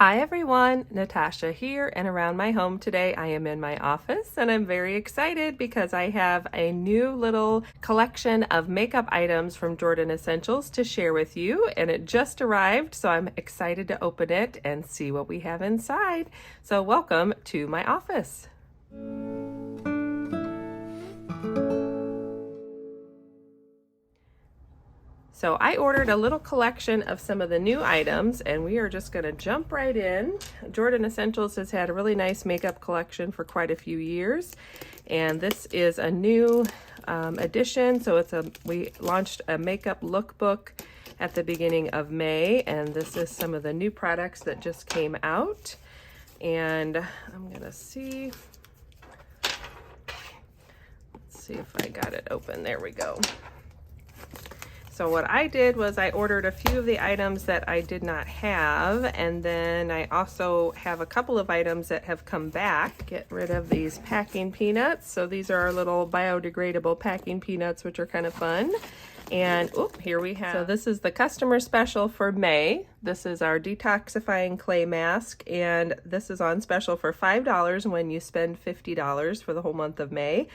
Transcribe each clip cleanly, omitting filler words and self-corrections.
Hi everyone, Natasha here, and around my home today I am in my office and I'm very excited because I have a new little collection of makeup items from Jordan Essentials to share with you, and it just arrived, so I'm excited to open it and see what we have inside. So welcome to my office. So I ordered a little collection of some of the new items and we are just going to jump right in. Jordan Essentials has had a really nice makeup collection for quite a few years, and this is a new addition. So we launched a makeup lookbook at the beginning of May, and this is some of the new products that just came out. And I'm going to see. Let's see if I got it open. There we go. So what I did was I ordered a few of the items that I did not have, and then I also have a couple of items that have come back. Get rid of these packing peanuts. So these are our little biodegradable packing peanuts, which are kind of fun. And here we have, so this is the customer special for May. This is our detoxifying clay mask, and this is on special for $5 when you spend $50 for the whole month of May.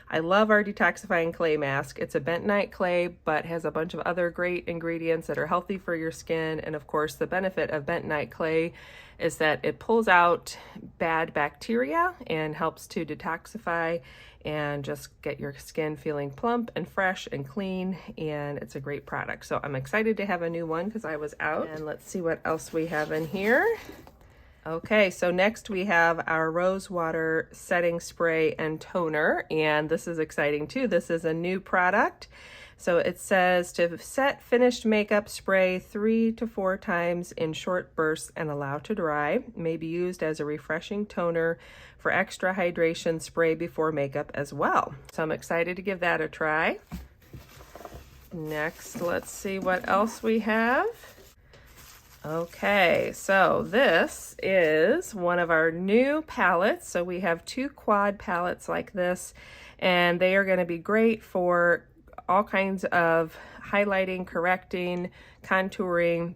I love our detoxifying clay mask. It's a bentonite clay, but has a bunch of other great ingredients that are healthy for your skin. And of course, the benefit of bentonite clay is that it pulls out bad bacteria and helps to detoxify and just get your skin feeling plump and fresh and clean, and it's a great product. So I'm excited to have a new one because I was out. And let's see what else we have in here. Okay, so next we have our rose water setting spray and toner, and this is exciting too. This is a new product. So it says to set finished makeup, spray 3 to 4 times in short bursts and allow to dry. May be used as a refreshing toner for extra hydration, spray before makeup as well. So I'm excited to give that a try. Next, let's see what else we have. Okay, so this is one of our new palettes. So we have 2 quad palettes like this, and they are going to be great for all kinds of highlighting, correcting, contouring.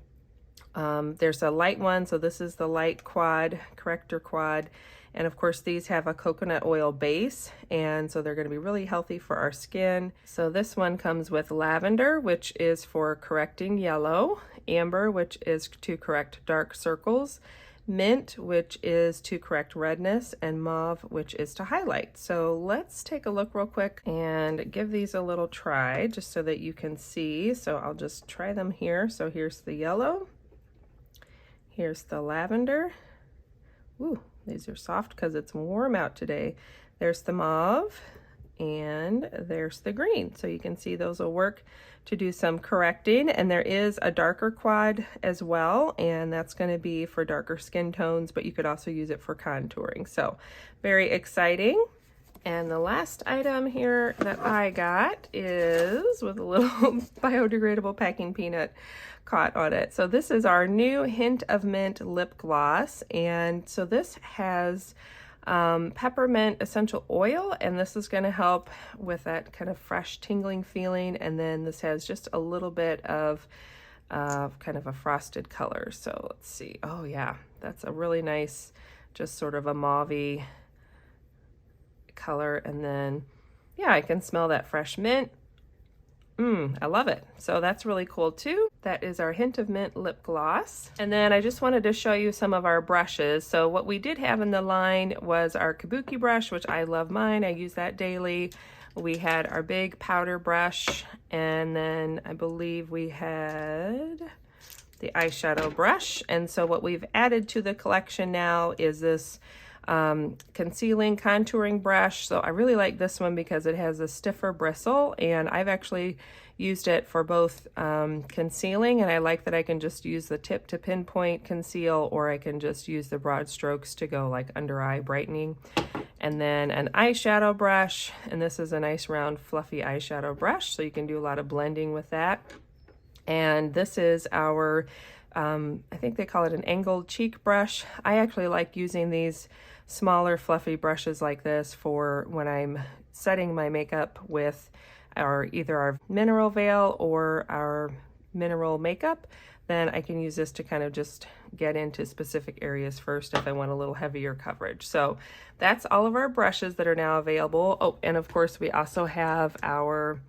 There's a light one, so this is the light quad, corrector quad. And of course, these have a coconut oil base, and so they're going to be really healthy for our skin. So this one comes with lavender, which is for correcting yellow, amber, which is to correct dark circles, mint, which is to correct redness, and mauve, which is to highlight. So let's take a look real quick and give these a little try just so that you can see. So I'll just try them here. So here's the yellow, here's the lavender. Ooh, these are soft because it's warm out today. There's the mauve, and there's the green. So you can see those will work to do some correcting. And there is a darker quad as well, and that's going to be for darker skin tones, but you could also use it for contouring. So very exciting. And the last item here that I got is with a little biodegradable packing peanut caught on it. So this is our new Hint of Mint lip gloss, and so this has peppermint essential oil, and this is going to help with that kind of fresh tingling feeling. And then this has just a little bit of kind of a frosted color. So let's see. Oh yeah, that's a really nice, just sort of a mauve-y color. And then yeah, I can smell that fresh mint. I love it. So that's really cool too. That is our Hint of Mint lip gloss. And then I just wanted to show you some of our brushes. So what we did have in the line was our kabuki brush, which I love mine. I use that daily. We had our big powder brush, and then I believe we had the eyeshadow brush. And so what we've added to the collection now is this concealing contouring brush. So I really like this one because it has a stiffer bristle, and I've actually used it for both concealing, and I like that I can just use the tip to pinpoint conceal, or I can just use the broad strokes to go like under eye brightening. And then an eyeshadow brush, and this is a nice round fluffy eyeshadow brush, so you can do a lot of blending with that. And this is our I think they call it an angled cheek brush. I actually like using these smaller fluffy brushes like this for when I'm setting my makeup with either our mineral veil or our mineral makeup. then I can use this to kind of just get into specific areas first if I want a little heavier coverage. So that's all of our brushes that are now available. Oh, and of course we also have our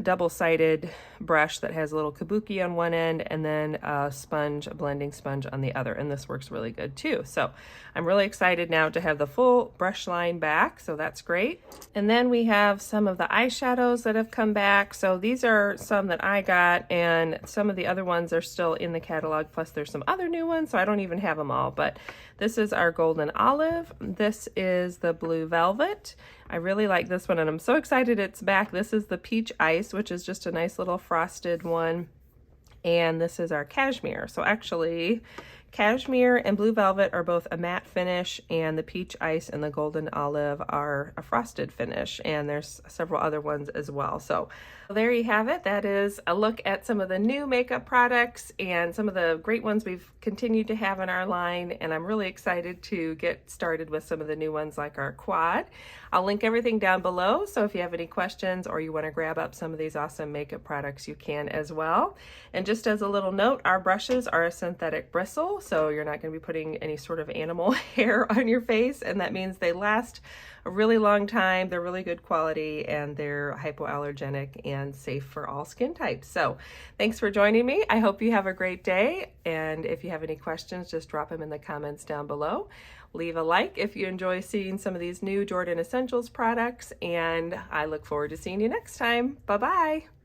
double-sided brush that has a little kabuki on one end and then a sponge, a blending sponge on the other, and this works really good too. So I'm really excited now to have the full brush line back, so that's great. And then we have some of the eyeshadows that have come back. So these are some that I got, and some of the other ones are still in the catalog, plus there's some other new ones, so I don't even have them all. But this is our Golden Olive. This is the Blue Velvet. I really like this one, and I'm so excited it's back. This is the Peach Ice, which is just a nice little frosted one. And this is our Cashmere. So actually, Cashmere and Blue Velvet are both a matte finish, and the Peach Ice and the Golden Olive are a frosted finish, and there's several other ones as well. So there you have it. That is a look at some of the new makeup products and some of the great ones we've continued to have in our line, and I'm really excited to get started with some of the new ones like our quad. I'll link everything down below, so if you have any questions or you want to grab up some of these awesome makeup products, you can as well. And just as a little note, our brushes are a synthetic bristle, so you're not going to be putting any sort of animal hair on your face, and that means they last a really long time. They're really good quality, and they're hypoallergenic and safe for all skin types. So thanks for joining me. I hope you have a great day, and if you have any questions, just drop them in the comments down below. Leave a like if you enjoy seeing some of these new Jordan Essentials products, and I look forward to seeing you next time. Bye-bye.